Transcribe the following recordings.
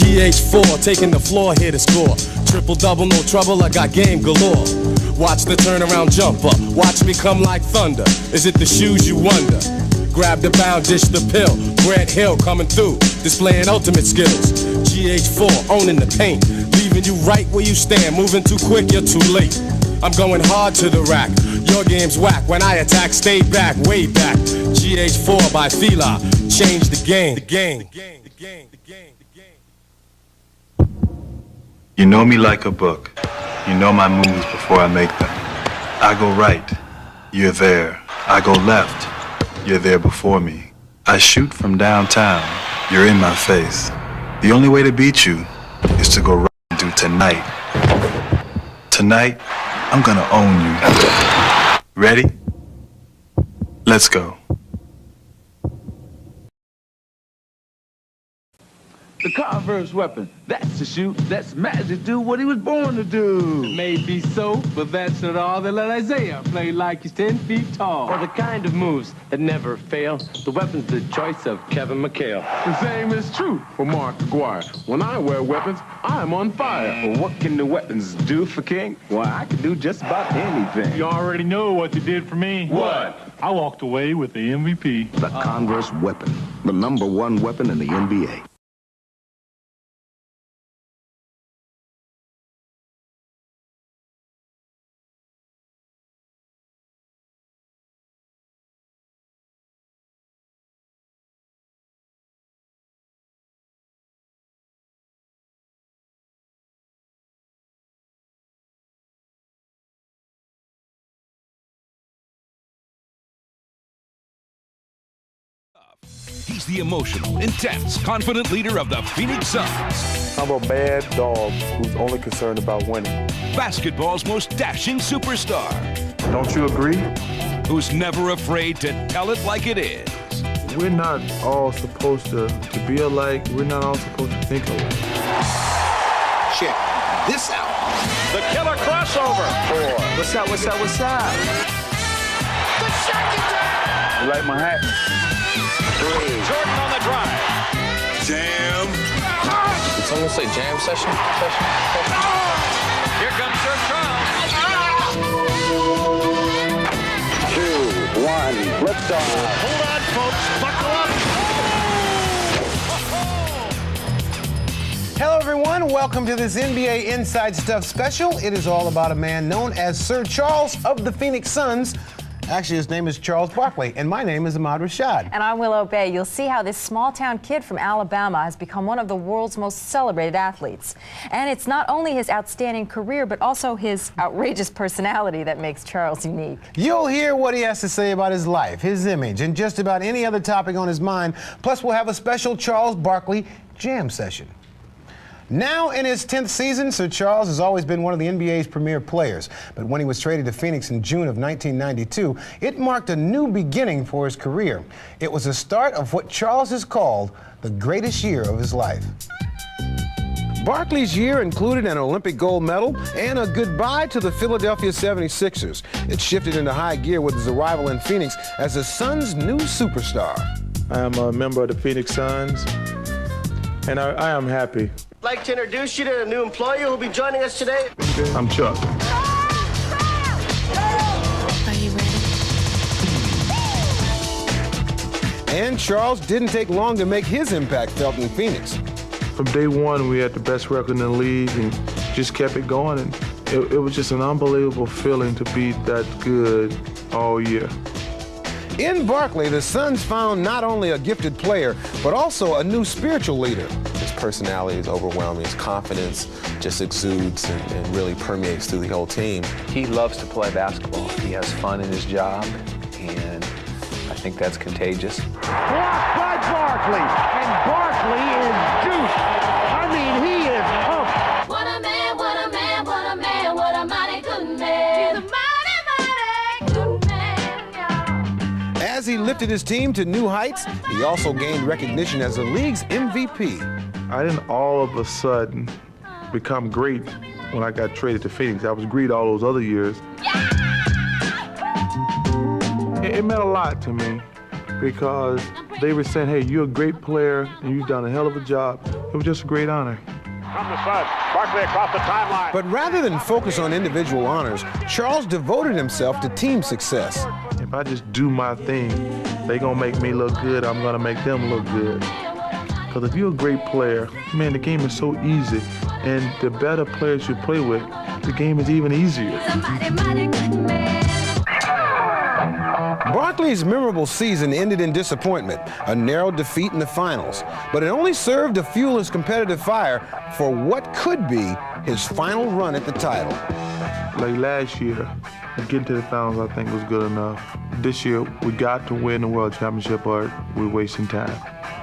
GH4, taking the floor here to score. Triple double, no trouble, I got game galore. Watch the turnaround jumper, watch me come like thunder. Is it the shoes you wonder? Grab the bound, dish the pill. Grant Hill coming through, displaying ultimate skills. GH4 owning the paint, leaving you right where you stand. Moving too quick, you're too late. I'm going hard to the rack. Your game's whack. When I attack, stay back, way back. GH4 by Fila, change the game. You know me like a book. You know my moves before I make them. I go right, you're there. I go left, you're there before me. I shoot from downtown, you're in my face. The only way to beat you is to go right and do tonight. Tonight, I'm gonna own you. Ready? Let's go. The converse weapon, that's to shoot, that's magic, do what he was born to do. It may be so, but that's not all. They let Isaiah play like he's 10 feet tall. For the kind of moves that never fail, the weapon's the choice of Kevin McHale. The same is true for Mark McGuire. When I wear weapons, I'm on fire. Well, what can the weapons do for King? Why, I can do just about anything. You already know what you did for me. What? I walked away with the MVP. The Converse weapon, the #1 weapon in the NBA. He's the emotional, intense, confident leader of the Phoenix Suns. I'm a bad dog who's only concerned about winning. Basketball's most dashing superstar. Don't you agree? Who's never afraid to tell it like it is. We're not all supposed to be alike. We're not all supposed to think alike. Check this out. The killer crossover. What's up? The second. You like my hat? Jordan on the drive. Jam. Did someone say jam session? Here comes Sir Charles. 2, 1, liftoff. Hold on, folks. Buckle up. Hello, everyone. Welcome to this NBA Inside Stuff special. It is all about a man known as Sir Charles of the Phoenix Suns. Actually, his name is Charles Barkley, and my name is Ahmad Rashad. And I'm Willow Bay. You'll see how this small-town kid from Alabama has become one of the world's most celebrated athletes. And it's not only his outstanding career, but also his outrageous personality that makes Charles unique. You'll hear what he has to say about his life, his image, and just about any other topic on his mind. Plus, we'll have a special Charles Barkley jam session. Now in his 10th season, Sir Charles has always been one of the NBA's premier players. But when he was traded to Phoenix in June of 1992, it marked a new beginning for his career. It was the start of what Charles has called the greatest year of his life. Barkley's year included an Olympic gold medal and a goodbye to the Philadelphia 76ers. It shifted into high gear with his arrival in Phoenix as the Suns' new superstar. I am a member of the Phoenix Suns, and I am happy. I'd like to introduce you to a new employee who will be joining us today. I'm Chuck. Are you ready? And Charles didn't take long to make his impact felt in Phoenix. From day one, we had the best record in the league and just kept it going. And it was just an unbelievable feeling to be that good all year. In Barkley, the Suns found not only a gifted player, but also a new spiritual leader. His personality is overwhelming. His confidence just exudes and really permeates through the whole team. He loves to play basketball. He has fun in his job, and I think that's contagious. Blocked by Barkley, and Barkley is juiced. I mean, he is pumped. What a man, what a man, what a man, what a mighty good man. He's a mighty, mighty good man, y'all. As he lifted his team to new heights, he also gained recognition as the league's MVP. I didn't all of a sudden become great when I got traded to Phoenix. I was great all those other years. It meant a lot to me because they were saying, hey, you're a great player and you've done a hell of a job. it was just a great honor. From the front, Barkley across the timeline. But rather than focus on individual honors, Charles devoted himself to team success. If I just do my thing, they gonna make me look good, I'm gonna make them look good. Because if you're a great player, man, the game is so easy. And the better players you play with, the game is even easier. Barkley's memorable season ended in disappointment, a narrow defeat in the finals. But it only served to fuel his competitive fire for what could be his final run at the title. Like last year, getting to the finals I think was good enough. This year, we got to win the World Championship or we're wasting time.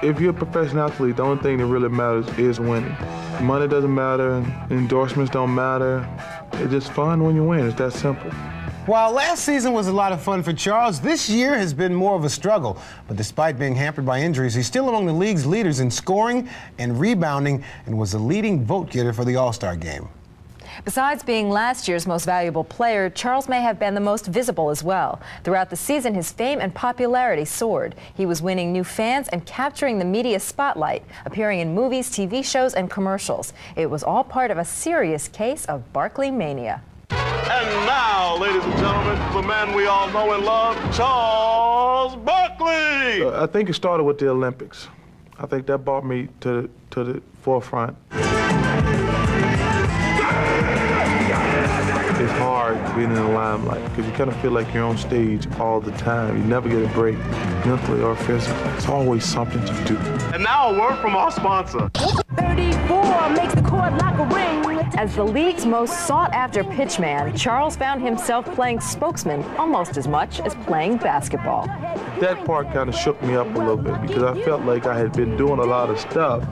If you're a professional athlete, the only thing that really matters is winning. Money doesn't matter, and endorsements don't matter. It's just fun when you win, it's that simple. While last season was a lot of fun for Charles, this year has been more of a struggle. But despite being hampered by injuries, he's still among the league's leaders in scoring and rebounding and was the leading vote getter for the All-Star game. Besides being last year's most valuable player, Charles may have been the most visible as well. Throughout the season, his fame and popularity soared. He was winning new fans and capturing the media spotlight, appearing in movies, TV shows, and commercials. It was all part of a serious case of Barkley mania. And now, ladies and gentlemen, the man we all know and love, Charles Barkley! I think it started with the Olympics. I think that brought me to the forefront. It's hard being in the limelight because you kind of feel like you're on stage all the time. You never get a break, mentally or physically. It's always something to do. And now a word from our sponsor. 34 makes the court like a ring. As the league's most sought-after pitchman, Charles found himself playing spokesman almost as much as playing basketball. That part kind of shook me up a little bit because I felt like I had been doing a lot of stuff,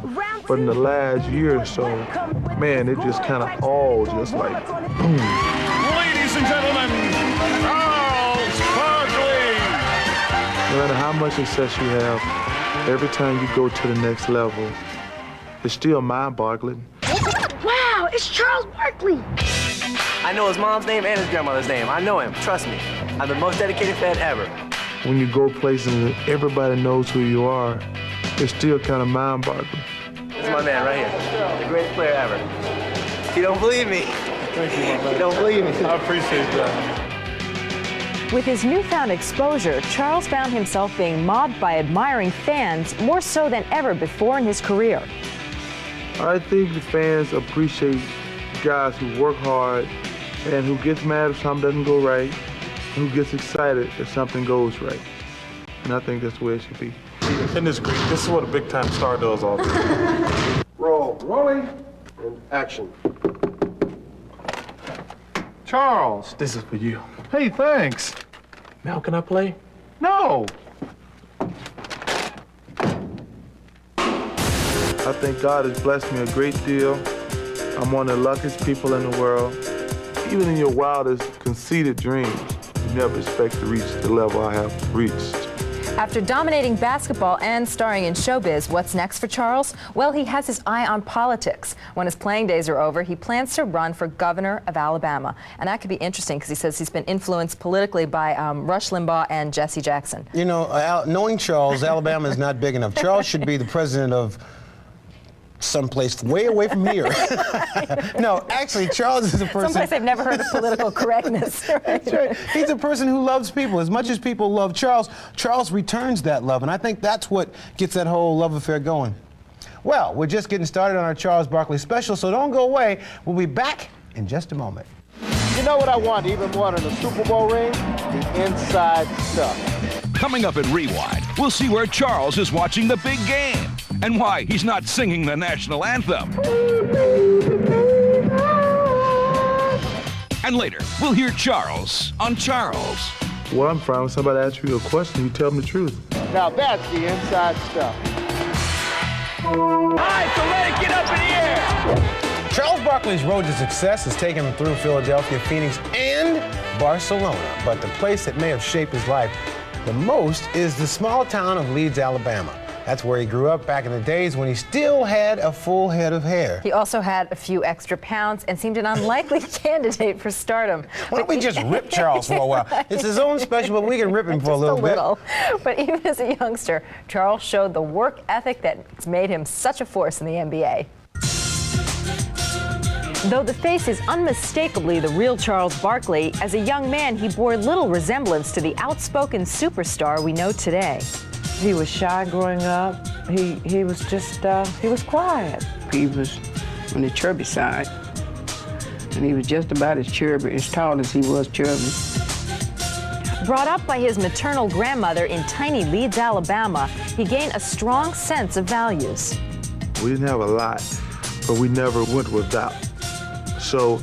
but in the last year or so, man, it just kind of all just like, boom. Ladies and gentlemen, Charles Barkley! No matter how much success you have, every time you go to the next level, it's still mind-boggling. Wow, it's Charles Barkley! I know his mom's name and his grandmother's name. I know him, trust me. I'm the most dedicated fan ever. When you go places and everybody knows who you are, it's still kind of mind-boggling. This is my man right here, the greatest player ever. If you don't believe me, you don't believe me. I appreciate that. With his newfound exposure, Charles found himself being mobbed by admiring fans more so than ever before in his career. I think the fans appreciate guys who work hard and who gets mad if something doesn't go right, and who gets excited if something goes right. And I think that's the way it should be. And this is what a big-time star does all day. Rolling, and action. Charles, this is for you. Hey, thanks. Now can I play? No. I think God has blessed me a great deal. I'm one of the luckiest people in the world. Even in your wildest, conceited dreams, you never expect to reach the level I have reached. After dominating basketball and starring in showbiz, what's next for Charles? Well, he has his eye on politics. When his playing days are over, he plans to run for governor of Alabama. And that could be interesting because he says he's been influenced politically by Rush Limbaugh and Jesse Jackson. You know, knowing Charles, Alabama is not big enough. Charles should be the president of someplace way away from here. No, actually, Charles is a person... Someplace they've never heard of political correctness. Right? That's right. He's a person who loves people. As much as people love Charles, Charles returns that love, and I think that's what gets that whole love affair going. Well, we're just getting started on our Charles Barkley special, so don't go away. We'll be back in just a moment. You know what I want even more than a Super Bowl ring? The inside stuff. Coming up at Rewind, we'll see where Charles is watching the big game and why he's not singing the national anthem. And later, we'll hear Charles on Charles. Where I'm from, somebody asks you a question, you tell them the truth. Now that's the inside stuff. All right, so let it get up in the air. Charles Barkley's road to success has taken him through Philadelphia, Phoenix, and Barcelona. But the place that may have shaped his life the most is the small town of Leeds, Alabama. That's where he grew up back in the days when he still had a full head of hair. He also had a few extra pounds and seemed an unlikely candidate for stardom. Why don't we just rip Charles for a while? It's his own special, but we can rip him for a little bit. But even as a youngster, Charles showed the work ethic that's made him such a force in the NBA. Though the face is unmistakably the real Charles Barkley, as a young man, he bore little resemblance to the outspoken superstar we know today. He was shy growing up. He was just, he was quiet. He was on the chubby side, and he was just about as chubby, as tall as he was chubby. Brought up by his maternal grandmother in tiny Leeds, Alabama, he gained a strong sense of values. We didn't have a lot, but we never went without. So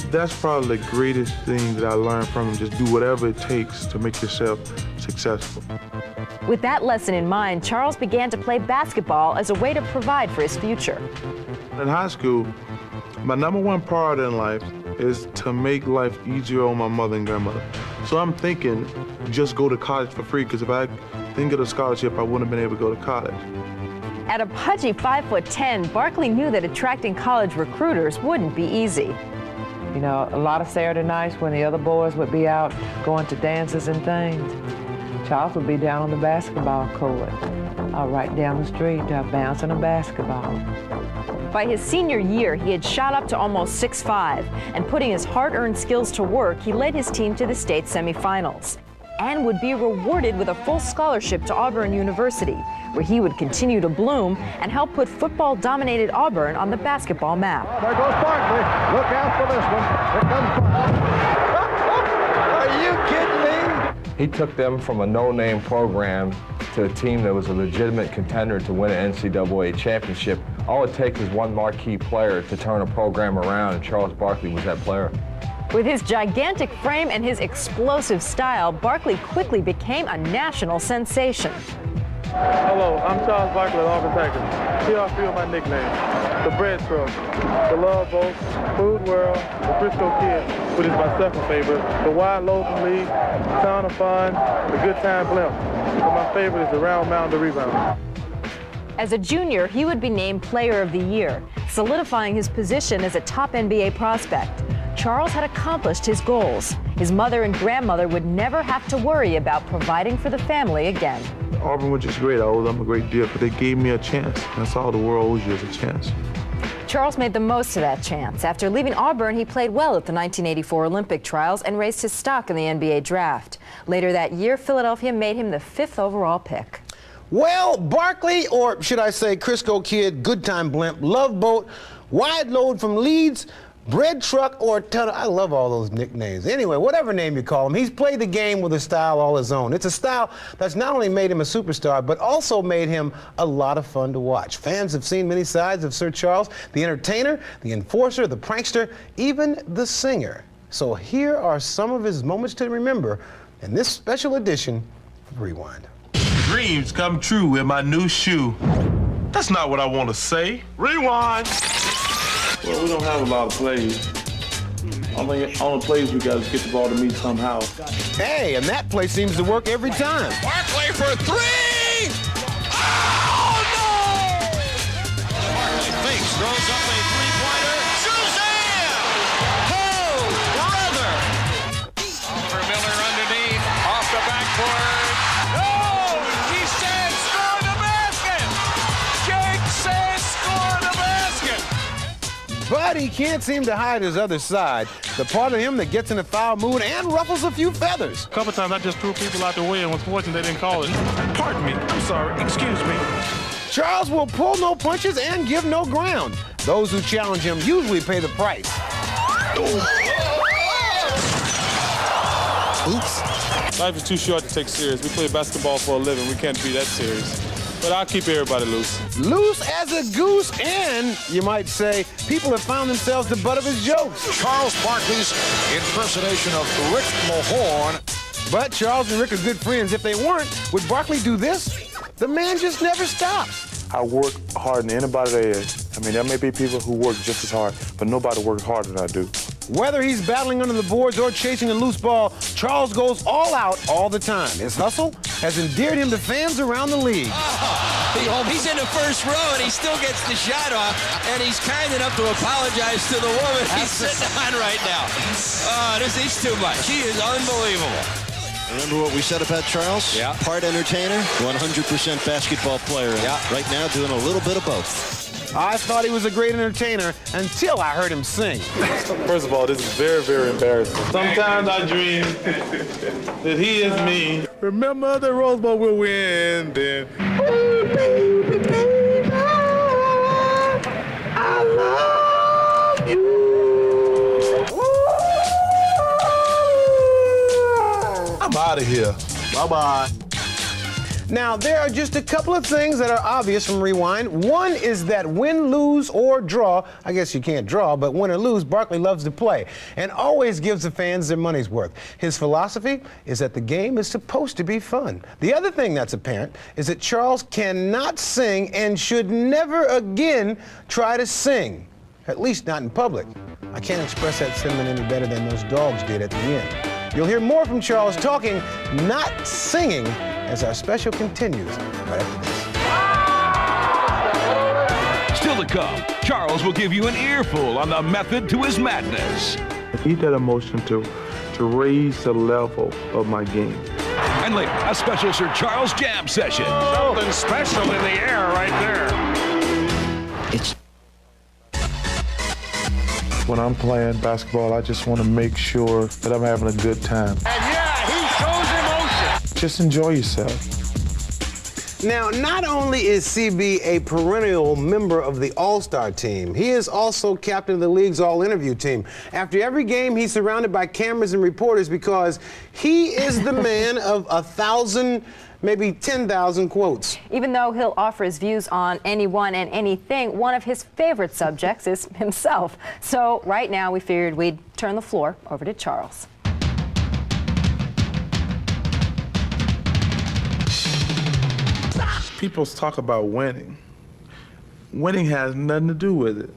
that's probably the greatest thing that I learned from him. Just do whatever it takes to make yourself successful. With that lesson in mind, Charles began to play basketball as a way to provide for his future. In high school, my #1 priority in life is to make life easier on my mother and grandmother. So I'm thinking just go to college for free, because if I didn't get a scholarship, I wouldn't have been able to go to college. At a pudgy 5'10", Barkley knew that attracting college recruiters wouldn't be easy. You know, a lot of Saturday nights when the other boys would be out going to dances and things, Charles would be down on the basketball court, right down the street, bouncing a basketball. By his senior year, he had shot up to almost 6'5", and putting his hard-earned skills to work, he led his team to the state semifinals and would be rewarded with a full scholarship to Auburn University, where he would continue to bloom and help put football-dominated Auburn on the basketball map. Oh, there goes Barkley. Look out for this one. Here comes Barkley. Are you kidding me? He took them from a no-name program to a team that was a legitimate contender to win an NCAA championship. All it takes is one marquee player to turn a program around, and Charles Barkley was that player. With his gigantic frame and his explosive style, Barkley quickly became a national sensation. Hello, I'm Charles Barkley of Auburn Tigers. Here are a few of my nicknames. The Bread Truck, the Love Boat, Food World, the Frisco Kid, which is my second favorite, the Wide Loafing League, Town of Fun, the Good Time Blimp. But my favorite is the Round Mound, the Rebound. As a junior, he would be named Player of the Year, solidifying his position as a top NBA prospect. Charles had accomplished his goals. His mother and grandmother would never have to worry about providing for the family again. Auburn was just great. I owe them a great deal, but they gave me a chance. That's all the world owes you, is a chance. Charles made the most of that chance. After leaving Auburn, he played well at the 1984 Olympic trials and raised his stock in the NBA draft. Later that year, Philadelphia made him the 5th overall pick. Well, Barkley, or should I say Crisco Kid, Good Time Blimp, Love Boat, Wide Load from Leeds, Bread Truck, or Tunnel. I love all those nicknames. Anyway, whatever name you call him, he's played the game with a style all his own. It's a style that's not only made him a superstar, but also made him a lot of fun to watch. Fans have seen many sides of Sir Charles, the entertainer, the enforcer, the prankster, even the singer. So here are some of his moments to remember in this special edition of Rewind. Dreams come true in my new shoe. That's not what I want to say. Rewind! Well, we don't have a lot of plays. Only plays we got is get the ball to me somehow. Hey, and that play seems to work every time. Barkley for 3! Oh, no! Barkley fakes, throws up a three-pointer. Suzanne! Oh, brother! Oliver Miller underneath, off the backboard. Oh, he said score the basket! Jake says score the basket! But he can't seem to hide his other side, the part of him that gets in a foul mood and ruffles a few feathers. A couple times I just threw people out the way and was fortunate they didn't call it. Pardon me. I'm sorry. Excuse me. Charles will pull no punches and give no ground. Those who challenge him usually pay the price. Oops. Life is too short to take serious. We play basketball for a living. We can't be that serious. But I'll keep everybody loose. Loose as a goose, and, you might say, people have found themselves the butt of his jokes. Charles Barkley's impersonation of Rick Mahorn. But Charles and Rick are good friends. If they weren't, would Barkley do this? The man just never stops. I work harder than anybody there is. I mean, there may be people who work just as hard, but nobody works harder than I do. Whether he's battling under the boards or chasing a loose ball, Charles goes all out all the time. His hustle has endeared him to fans around the league. He's in the first row, and he still gets the shot off, and he's kind enough to apologize to the woman he's sitting on right now. Oh, this is too much. He is unbelievable. Remember what we said about Charles? Yeah. Part entertainer, 100% basketball player. Yeah. Right now doing a little bit of both. I thought he was a great entertainer until I heard him sing. First of all, this is very, very embarrassing. Sometimes I dream that he is me. Remember the Rose Bowl will win then. I love you. I'm out of here. Bye-bye. Now, there are just a couple of things that are obvious from Rewind. One is that win, lose, or draw, I guess you can't draw, but win or lose, Barkley loves to play and always gives the fans their money's worth. His philosophy is that the game is supposed to be fun. The other thing that's apparent is that Charles cannot sing and should never again try to sing, at least not in public. I can't express that sentiment any better than those dogs did at the end. You'll hear more from Charles talking, not singing, as our special continues right after this. Still to come, Charles will give you an earful on the method to his madness. I need that emotion to raise the level of my game. And later, a special Sir Charles Jam session. Something special in the air right there. It's When I'm playing basketball, I just want to make sure that I'm having a good time. And yeah, he shows emotion. Just enjoy yourself. Now, not only is CB a perennial member of the All-Star team, he is also captain of the league's all-interview team. After every game, he's surrounded by cameras and reporters because he is the man of 1,000, maybe 10,000 quotes. Even though he'll offer his views on anyone and anything, one of his favorite subjects is himself. So right now, we figured we'd turn the floor over to Charles. People talk about winning. Winning has nothing to do with it.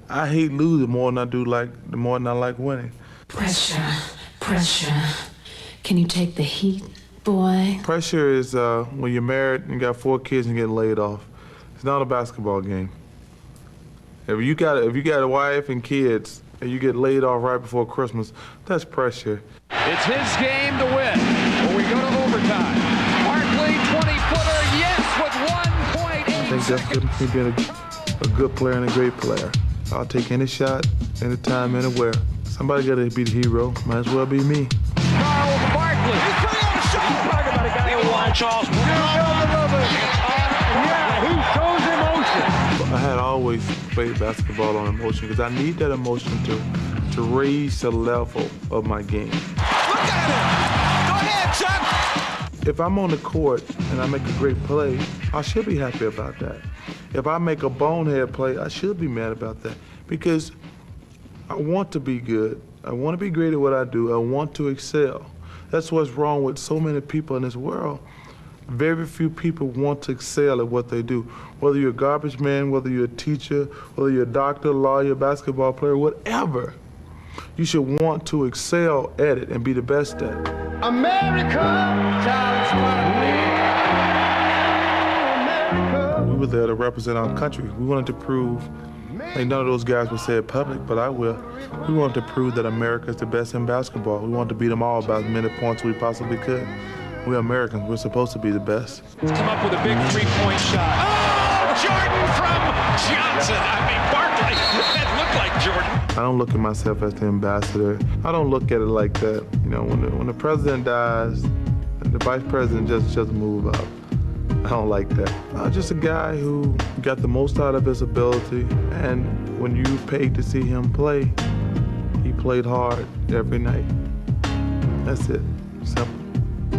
I hate losing more than I like winning. Pressure, pressure. Can you take the heat, boy? Pressure is when you're married and you got 4 kids and you get laid off. It's not a basketball game. If you got a wife and kids and you get laid off right before Christmas, that's pressure. It's his game to win. When we go to overtime, Barkley 20-footer, yes, with 1.8 I think that's good for me being a good player and a great player. I'll take any shot, anytime, anywhere. Somebody got to be the hero. Might as well be me. Charles Barkley. He's putting on a shot. Talk about a guy who won. Charles. Yeah, he shows emotion. I had always played basketball on emotion because I need that emotion to raise the level of my game. Look at him. Go ahead, Chuck. If I'm on the court and I make a great play, I should be happy about that. If I make a bonehead play, I should be mad about that because I want to be good. I want to be great at what I do. I want to excel. That's what's wrong with so many people in this world. Very few people want to excel at what they do. Whether you're a garbage man, whether you're a teacher, whether you're a doctor, lawyer, basketball player, whatever. You should want to excel at it and be the best at it. America, Charles Barkley. We were there to represent our country. We wanted to prove, like none of those guys would say it public, but I will. We wanted to prove that America is the best in basketball. We wanted to beat them all by as many points we possibly could. We're Americans. We're supposed to be the best. He's come up with a big three-point shot. Oh, Jordan from Johnson. Barkley. That looked like Jordan. I don't look at myself as the ambassador. I don't look at it like that. You know, when the president dies, the vice president just move up. I don't like that. I'm just a guy who got the most out of his ability, and when you paid to see him play, he played hard every night. That's it. Simple.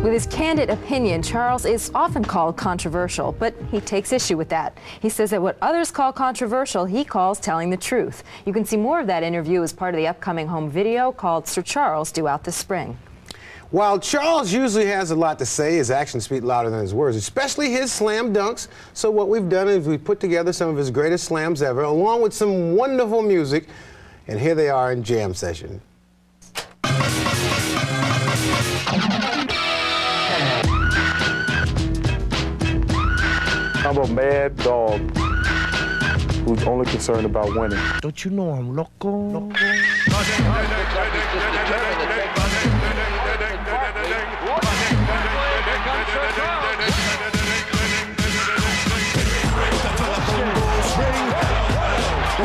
With his candid opinion, Charles is often called controversial, but he takes issue with that. He says that what others call controversial, he calls telling the truth. You can see more of that interview as part of the upcoming home video called Sir Charles, due out this spring. While Charles usually has a lot to say, his actions speak louder than his words, especially his slam dunks. So what we've done is we've put together some of his greatest slams ever, along with some wonderful music. And here they are in jam session. I'm a mad dog who's only concerned about winning. Don't you know I'm loco?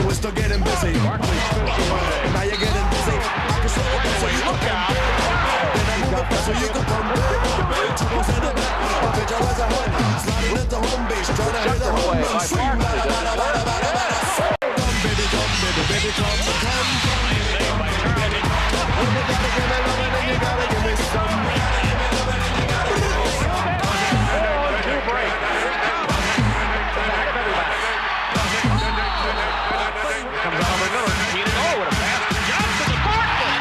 We're still getting busy. Barkley spins away. Now you're getting busy. I can slow it so you can come. Then I move it so you can come. Two goes in the back. A picture as a hand. Sliding into home base. Trying to hit a home run. Swing. Come, baby, come, baby, baby, come, come. You gotta give me love and you gotta give me some. Comes out over Miller. Keenan, oh, what a pass to Johnson to Barkley.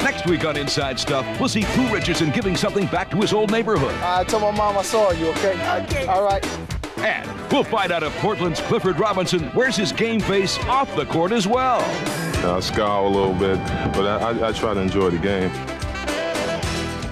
Next week on Inside Stuff, we'll see Pooh Richardson giving something back to his old neighborhood. I told my mom I saw you, okay? All right. And we'll find out if Portland's Clifford Robinson wears his game face off the court as well. I scowl a little bit, but I try to enjoy the game.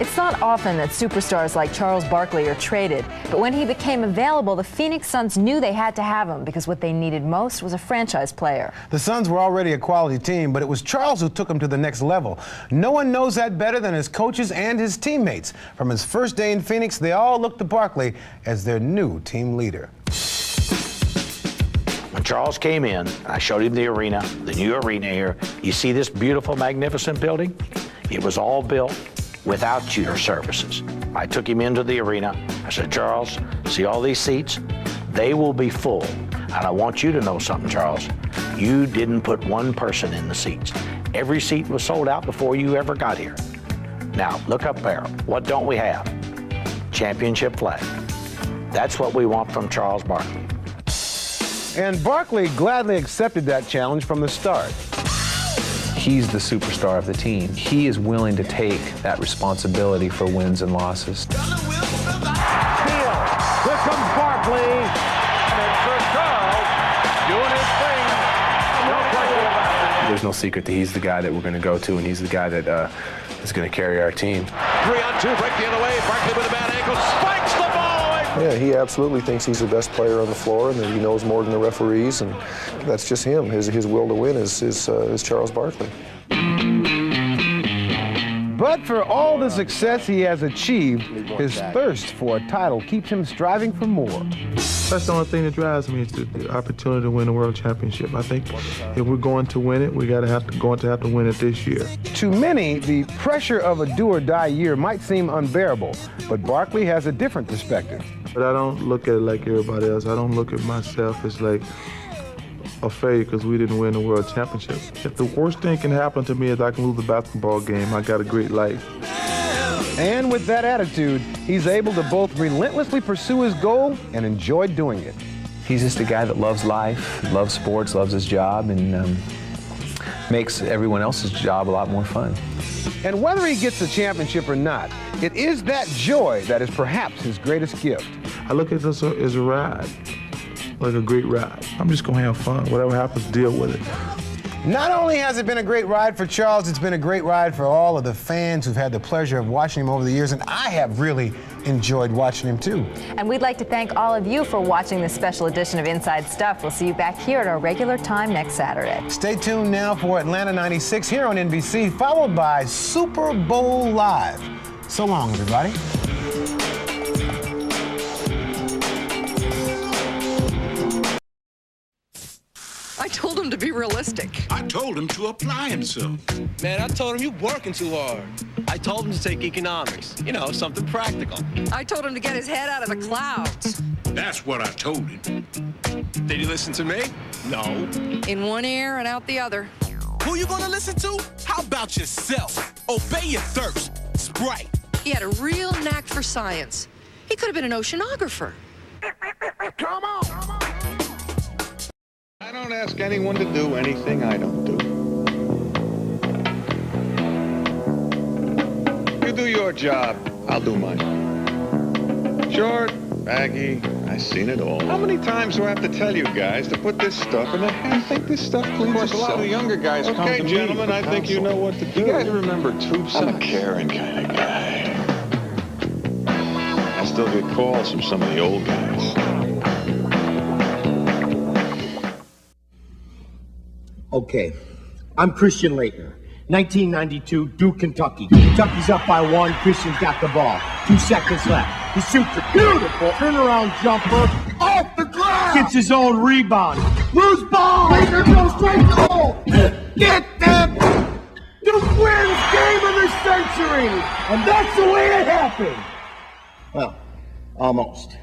It's not often that superstars like Charles Barkley are traded, but when he became available, the Phoenix Suns knew they had to have him because what they needed most was a franchise player. The Suns were already a quality team, but it was Charles who took them to the next level. No one knows that better than his coaches and his teammates. From his first day in Phoenix, they all looked to Barkley as their new team leader. When Charles came in, I showed him the arena, the new arena here. You see this beautiful, magnificent building? It was all built without your services. I took him into the arena. I said, Charles, see all these seats? They will be full. And I want you to know something, Charles. You didn't put one person in the seats. Every seat was sold out before you ever got here. Now, look up there. What don't we have? Championship flag. That's what we want from Charles Barkley. And Barkley gladly accepted that challenge from the start. He's the superstar of the team. He is willing to take that responsibility for wins and losses. Steal. Here comes Barkley. And Sir Charles doing his thing. No question about it. There's no secret that he's the guy that we're going to go to, and he's the guy that is going to carry our team. 3-on-2, break the other way. Barkley with a bad ankle, spikes the ball away. Yeah, he absolutely thinks he's the best player on the floor and that he knows more than the referees, and that's just him. His will to win is Charles Barkley. But for all the success he has achieved, his thirst for a title keeps him striving for more. That's the only thing that drives me is the opportunity to win a world championship. I think if we're going to win it, we're going to have to win it this year. To many, the pressure of a do-or-die year might seem unbearable, but Barkley has a different perspective. But I don't look at it like everybody else. I don't look at myself as like a failure because we didn't win the world championship. If the worst thing can happen to me is I can lose the basketball game, I got a great life. And with that attitude, he's able to both relentlessly pursue his goal and enjoy doing it. He's just a guy that loves life, loves sports, loves his job, and makes everyone else's job a lot more fun. And whether he gets the championship or not, it is that joy that is perhaps his greatest gift. I look at this as a ride, like a great ride. I'm just going to have fun. Whatever happens, deal with it. Not only has it been a great ride for Charles, it's been a great ride for all of the fans who've had the pleasure of watching him over the years, and I have really enjoyed watching him too. And we'd like to thank all of you for watching this special edition of Inside Stuff. We'll see you back here at our regular time next Saturday. Stay tuned now for Atlanta 96 here on NBC, followed by Super Bowl Live. So long, everybody. I told him to be realistic. I told him to apply himself. Man, I told him you're working too hard. I told him to take economics. You know, something practical. I told him to get his head out of the clouds. That's what I told him. Did he listen to me? No. In one ear and out the other. Who you gonna listen to? How about yourself? Obey your thirst. Sprite. He had a real knack for science. He could have been an oceanographer. Come on! I don't ask anyone to do anything I don't do. You do your job, I'll do mine. Short, baggy. I seen it all. How many times do I have to tell you guys to put this stuff in the hand? I think this stuff cleans itself. Of course, a lot of the younger guys come to me. Okay, gentlemen, I think you know what to do. You guys remember tube socks? I'm a caring kind of guy. I still get calls from some of the old guys. Okay, I'm Christian Laettner. 1992, Duke, Kentucky. Kentucky's up by 1. Christian's got the ball. 2 seconds left. He shoots a beautiful turnaround jumper off the glass. Gets his own rebound. Loose ball. Laettner goes straight to the hole. Get them. Duke wins game of the century. And that's the way it happened. Well, almost.